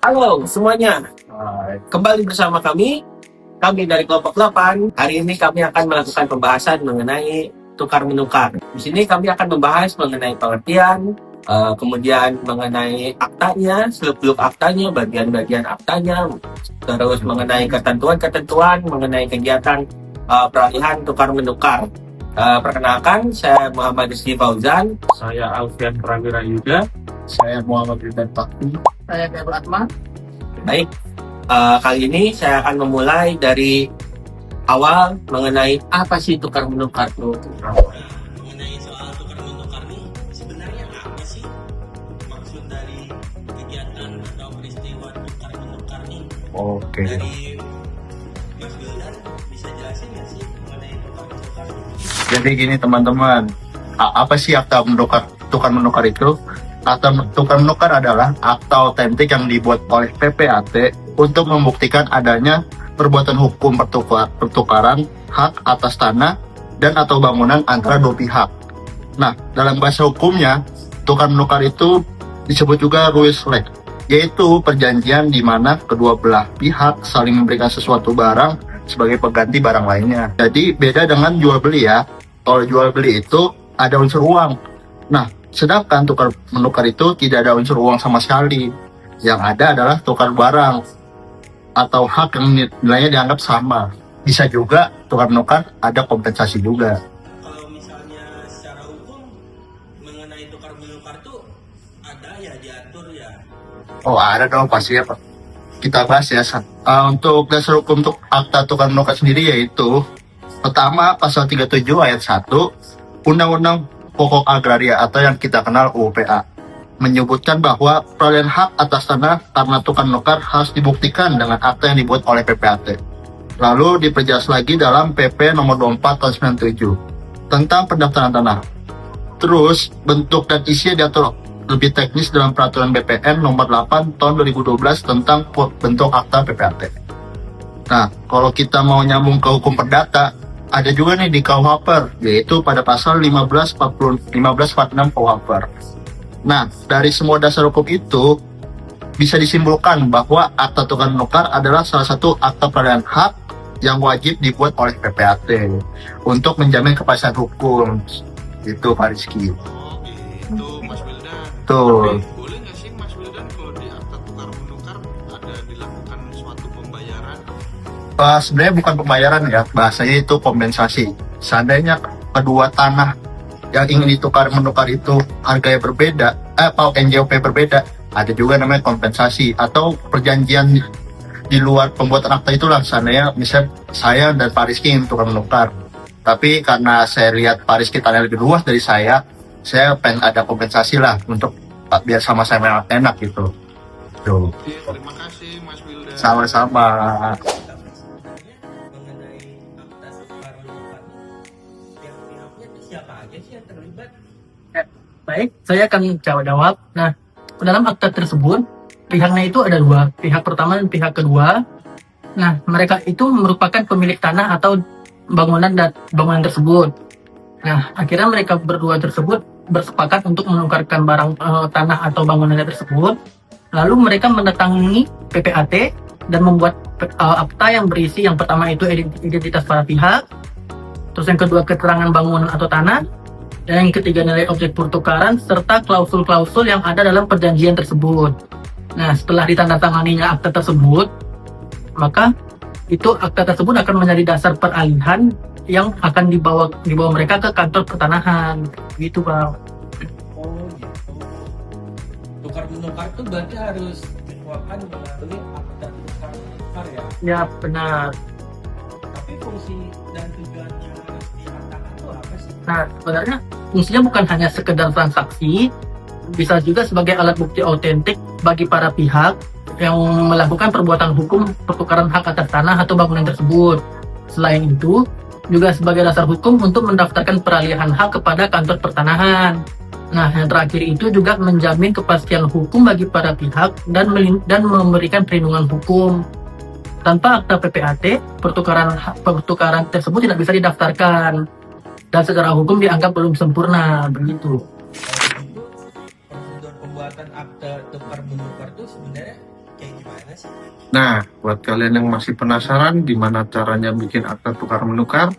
Halo semuanya, kembali bersama kami dari kelompok 8. Hari ini kami akan melakukan pembahasan mengenai tukar-menukar. Di sini kami akan membahas mengenai pengertian, kemudian mengenai aktanya, seluk-beluk aktanya, bagian-bagian aktanya, terus mengenai ketentuan-ketentuan, mengenai kegiatan peralihan tukar-menukar. Perkenalkan, saya Muhammad Rizky Fauzan. Saya Alfian Prawira Yuda. Saya Muhammad Ridwan Fakti. Saya Khairul Atma. Baik, kali ini saya akan memulai dari awal mengenai apa sih tukar-menukar itu. Mengenai soal tukar-menukar ini sebenarnya apa sih maksud dari kegiatan atau peristiwa tukar-menukar ini? Oke. Dari Mas Wildan bisa jelasin nggak sih mengenai tukar-menukar ini? Jadi gini teman-teman, apa sih akta tukar menukar itu? Akta tukar menukar adalah akta otentik yang dibuat oleh PPAT untuk membuktikan adanya perbuatan hukum pertukaran hak atas tanah dan atau bangunan antara dua pihak. Nah, dalam bahasa hukumnya, tukar menukar itu disebut juga rules leg, yaitu perjanjian di mana kedua belah pihak saling memberikan sesuatu barang sebagai pengganti barang lainnya. Jadi beda dengan jual beli ya. Kalau jual beli itu ada unsur uang. Nah, sedangkan tukar menukar itu tidak ada unsur uang sama sekali. Yang ada adalah tukar barang atau hak yang nilainya dianggap sama. Bisa juga tukar menukar ada kompensasi juga. Kalau misalnya secara hukum mengenai tukar-menukar tuh ada ya diatur ya. Oh, ada dong pasti ya Pak. Kita bahas ya. Untuk dasar hukum untuk akta tukar menukar sendiri yaitu pertama, pasal 37 ayat 1 Undang-Undang Pokok Agraria atau yang kita kenal UPA menyebutkan bahwa peralihan hak atas tanah karena tukar menukar harus dibuktikan dengan akta yang dibuat oleh PPAT. Lalu diperjelas lagi dalam PP nomor 24 tahun 97 tentang pendaftaran tanah. Terus bentuk dan isinya diatur lebih teknis dalam peraturan BPN nomor 8 tahun 2012 tentang bentuk akta PPAT. Nah, kalau kita mau nyambung ke hukum perdata, ada juga nih di KUHP, yaitu pada pasal 1546 KUHP. Nah, dari semua dasar hukum itu, bisa disimpulkan bahwa akta tukar menukar adalah salah satu akta peralihan hak yang wajib dibuat oleh PPAT untuk menjamin kepastian hukum. Itu Pak Rizky. Oh gitu, Mas Wildan. Tuh. Tapi boleh nggak sih Mas Wildan kalau di akta tukar menukar ada dilakukan suatu pembayaran? Sebenarnya bukan pembayaran ya, bahasanya itu kompensasi. Seandainya kedua tanah yang ingin ditukar menukar itu harganya berbeda, atau NJOP berbeda, ada juga namanya kompensasi atau perjanjian di luar pembuatan akta itulah. Seandainya misal saya dan Pak Rizky ingin tukar menukar, tapi karena saya lihat Pak Rizky tanya lebih luas dari saya pengen ada kompensasi lah untuk biar sama-sama enak gitu. Tuh. Oke, terima kasih Mas Wildan. Sama-sama. Mengenai akta tukar-menukar yang pihaknya itu siapa aja sih yang terlibat? Baik, saya akan jawab. Nah, dalam akta tersebut, pihaknya itu ada dua. Pihak pertama dan pihak kedua. Nah, mereka itu merupakan pemilik tanah atau bangunan tersebut. Nah, akhirnya mereka berdua tersebut bersepakat untuk menukarkan barang tanah atau bangunannya tersebut. Lalu mereka mendatangi PPAT dan membuat akta yang berisi yang pertama itu identitas para pihak, terus yang kedua keterangan bangunan atau tanah, dan yang ketiga nilai objek pertukaran serta klausul-klausul yang ada dalam perjanjian tersebut. Nah, setelah ditandatanganinya akta tersebut, maka itu akta tersebut akan menjadi dasar peralihan yang akan dibawa mereka ke kantor pertanahan. Gitu, Pak. Oh gitu. Tukar-menukar itu berarti harus dikeluarkan melalui akta tukar-menukar ya. Ya, benar. Tapi fungsi dan tujuannya di akta itu apa sih? Nah, sebenarnya fungsinya bukan hanya sekedar transaksi, bisa juga sebagai alat bukti autentik bagi para pihak yang melakukan perbuatan hukum pertukaran hak atas tanah atau bangunan tersebut. Selain itu, juga sebagai dasar hukum untuk mendaftarkan peralihan hak kepada kantor pertanahan. Nah, yang terakhir itu juga menjamin kepastian hukum bagi para pihak dan memberikan perlindungan hukum. Tanpa akta PPAT, pertukaran tersebut tidak bisa didaftarkan dan secara hukum dianggap belum sempurna, begitu. Prosedur pembuatan akte tukar menukar itu sebenarnya kayak gimana sih? Nah, buat kalian yang masih penasaran gimana caranya bikin akta tukar menukar,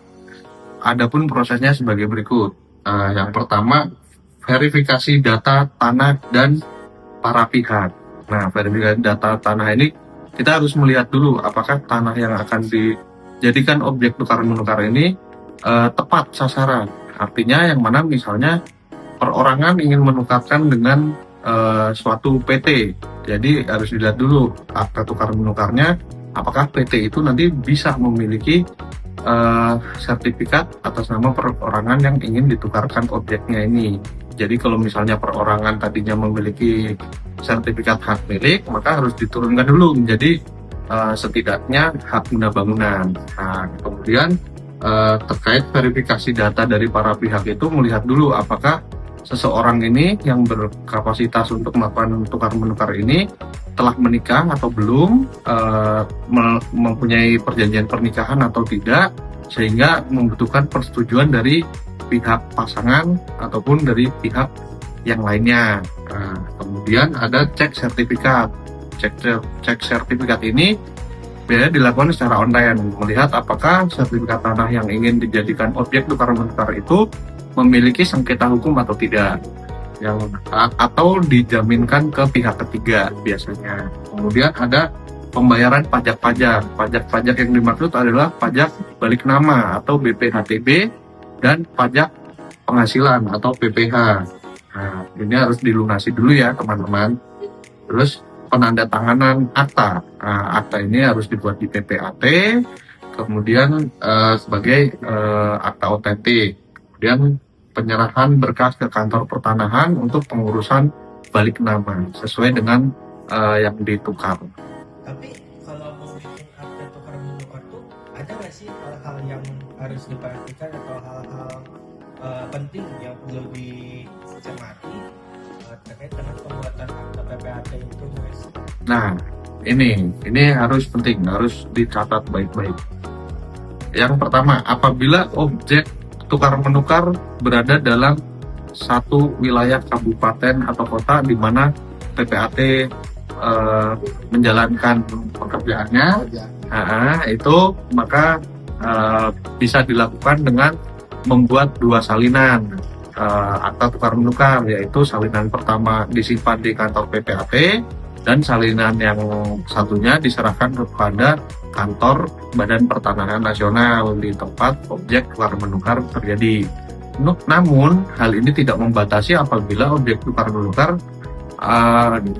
ada pun prosesnya sebagai berikut. Yang pertama, verifikasi data tanah dan para pihak. Nah, verifikasi data tanah ini kita harus melihat dulu apakah tanah yang akan dijadikan objek tukar menukar ini tepat sasaran. Artinya yang mana misalnya perorangan ingin menukarkan dengan suatu PT. Jadi harus dilihat dulu akta tukar menukarnya, apakah PT itu nanti bisa memiliki sertifikat atas nama perorangan yang ingin ditukarkan objeknya ini. Jadi kalau misalnya perorangan tadinya memiliki sertifikat hak milik, maka harus diturunkan dulu menjadi setidaknya hak guna bangunan. Nah, kemudian terkait verifikasi data dari para pihak itu melihat dulu apakah seseorang ini yang berkapasitas untuk melakukan tukar menukar ini telah menikah atau belum, mempunyai perjanjian pernikahan atau tidak, sehingga membutuhkan persetujuan dari pihak pasangan ataupun dari pihak yang lainnya. Nah, kemudian ada cek sertifikat. Cek sertifikat ini biasanya dilakukan secara online, melihat apakah sertifikat tanah yang ingin dijadikan objek tukar menukar itu memiliki sengketa hukum atau tidak, atau dijaminkan ke pihak ketiga biasanya. Kemudian ada pembayaran pajak-pajak. Pajak-pajak yang dimaksud adalah pajak balik nama atau BPHTB dan pajak penghasilan atau PPH. Nah, ini harus dilunasi dulu ya teman-teman. Terus penandatanganan akta. Nah, akta ini harus dibuat di PPAT, kemudian sebagai akta otentik. Kemudian penyerahan berkas ke kantor pertanahan untuk pengurusan balik nama sesuai dengan yang ditukar. Tapi kalau mau bikin akta tukar menukar tuh ada nggak sih hal-hal yang harus diperhatikan atau hal-hal penting yang perlu dicermati terkait dengan pembuatan akta PPAT itu, guys? Nah, ini harus penting, harus dicatat baik-baik. Yang pertama, apabila objek tukar menukar berada dalam satu wilayah kabupaten atau kota di mana PPAT menjalankan pekerjaannya, itu maka bisa dilakukan dengan membuat dua salinan akta tukar menukar, yaitu salinan pertama disimpan di kantor PPAT dan salinan yang satunya diserahkan kepada kantor Badan Pertanahan Nasional di tempat objek tukar menukar terjadi. Namun hal ini tidak membatasi apabila objek tukar menukar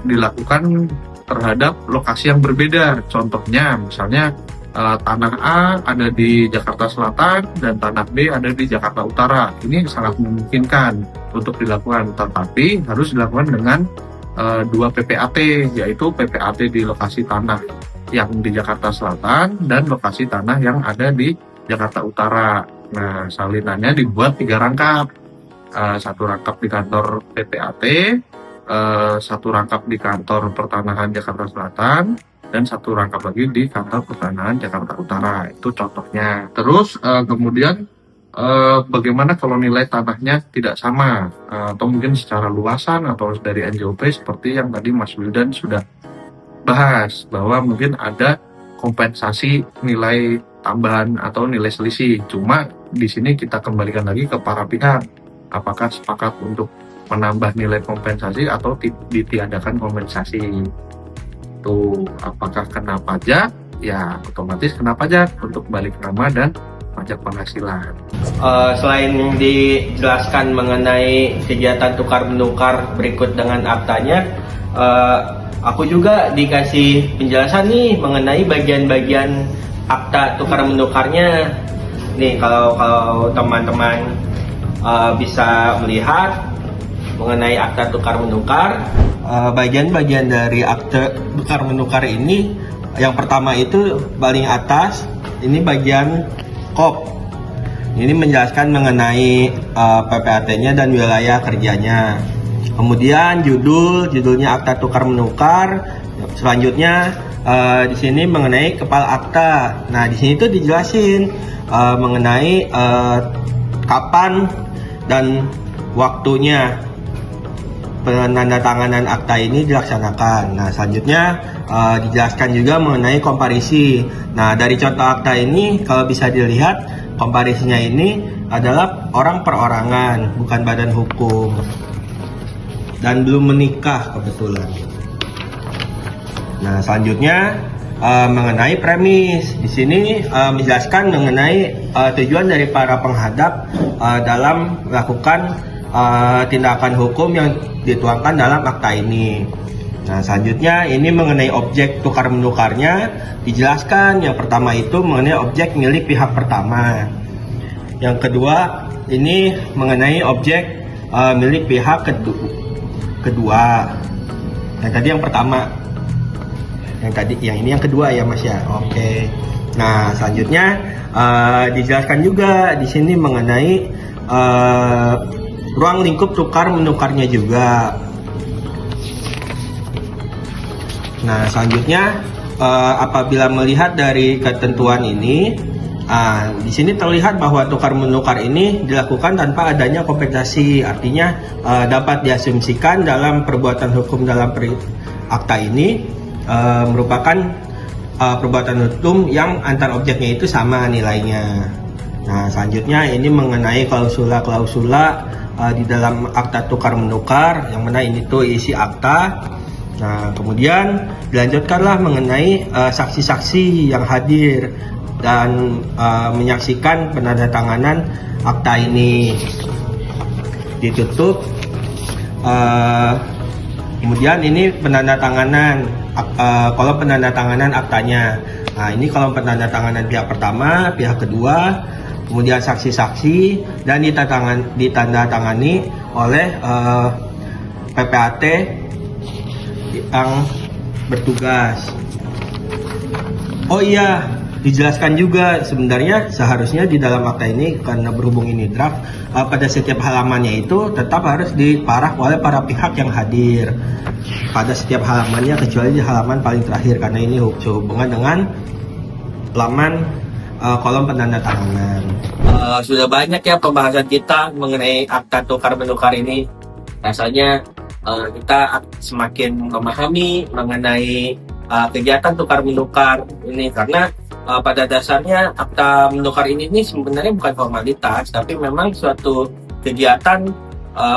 dilakukan terhadap lokasi yang berbeda. Contohnya misalnya tanah A ada di Jakarta Selatan dan tanah B ada di Jakarta Utara. Ini sangat memungkinkan untuk dilakukan, tetapi harus dilakukan dengan dua PPAT, yaitu PPAT di lokasi tanah yang di Jakarta Selatan dan lokasi tanah yang ada di Jakarta Utara. Nah, salinannya dibuat 3 rangkap. Satu rangkap di kantor PPAT, satu rangkap di kantor pertanahan Jakarta Selatan, dan satu rangkap lagi di kantor pertanahan Jakarta Utara. Itu contohnya. Terus kemudian bagaimana kalau nilai tanahnya tidak sama, atau mungkin secara luasan atau dari NJOP seperti yang tadi Mas Wildan sudah bahas, bahwa mungkin ada kompensasi nilai tambahan atau nilai selisih. Cuma di sini kita kembalikan lagi ke para pihak, apakah sepakat untuk menambah nilai kompensasi atau ditiadakan kompensasi. Tuh, apakah kena pajak? Ya otomatis kena pajak untuk balik nama dan pajak penghasilan. Selain dijelaskan mengenai kegiatan tukar menukar berikut dengan aktanya, aku juga dikasih penjelasan nih mengenai bagian-bagian akta tukar menukarnya. Nih kalau teman-teman bisa melihat mengenai akta tukar menukar, bagian-bagian dari akta tukar menukar ini, yang pertama itu paling atas, ini bagian KOP. Ini menjelaskan mengenai PPAT-nya dan wilayah kerjanya. Kemudian judulnya akta tukar menukar. Selanjutnya di sini mengenai kepala akta. Nah, di sini tuh dijelasin mengenai kapan dan waktunya. penandatanganan akta ini dilaksanakan. Nah, selanjutnya dijelaskan juga mengenai komparisi. Nah, dari contoh akta ini kalau bisa dilihat komparisinya ini adalah orang perorangan, bukan badan hukum. Dan belum menikah kebetulan. Nah, selanjutnya mengenai premis. Di sini menjelaskan mengenai tujuan dari para penghadap dalam melakukan tindakan hukum yang dituangkan dalam akta ini. Nah, selanjutnya ini mengenai objek tukar menukarnya dijelaskan. Yang pertama itu mengenai objek milik pihak pertama. Yang kedua ini mengenai objek milik pihak kedua. Yang tadi yang pertama. Yang ini yang kedua ya Mas ya. Oke. Nah, selanjutnya dijelaskan juga di sini mengenai ruang lingkup tukar menukarnya juga. Nah, selanjutnya apabila melihat dari ketentuan ini, di sini terlihat bahwa tukar menukar ini dilakukan tanpa adanya kompensasi. Artinya dapat diasumsikan dalam perbuatan hukum dalam akta ini merupakan perbuatan hukum yang antar objeknya itu sama nilainya. Nah, selanjutnya ini mengenai klausula-klausula di dalam akta tukar menukar, yang mana ini tuh isi akta. Nah, kemudian dilanjutkanlah mengenai saksi-saksi yang hadir dan menyaksikan penandatanganan akta ini. Ditutup. Kemudian ini penandatanganan kolom penandatanganan aktanya. Nah, ini kolom penandatanganan pihak pertama, pihak kedua, kemudian saksi-saksi, dan ditandatangani oleh PPAT yang bertugas. Oh iya, dijelaskan juga sebenarnya seharusnya di dalam akta ini, karena berhubung ini draft, pada setiap halamannya itu tetap harus diparah oleh para pihak yang hadir pada setiap halamannya, kecuali di halaman paling terakhir, karena ini sehubungan dengan halaman kolom penandatanganan. Sudah banyak ya pembahasan kita mengenai akta tukar menukar ini. Rasanya kita semakin memahami mengenai kegiatan tukar menukar ini, karena pada dasarnya akta menukar ini sebenarnya bukan formalitas, tapi memang suatu kegiatan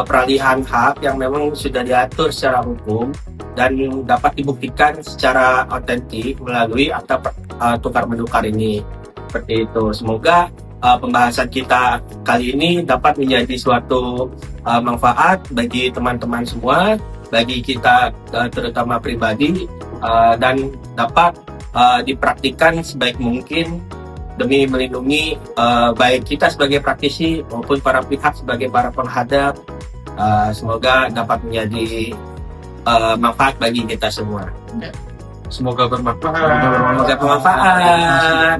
peralihan hak yang memang sudah diatur secara hukum dan dapat dibuktikan secara otentik melalui akta tukar menukar ini. Seperti itu. Semoga pembahasan kita kali ini dapat menjadi suatu manfaat bagi teman-teman semua, bagi kita terutama pribadi, dan dapat dipraktikkan sebaik mungkin demi melindungi baik kita sebagai praktisi maupun para pihak sebagai para penghadap. Semoga dapat menjadi manfaat bagi kita semua. Semoga bermanfaat. Semoga bermanfaat.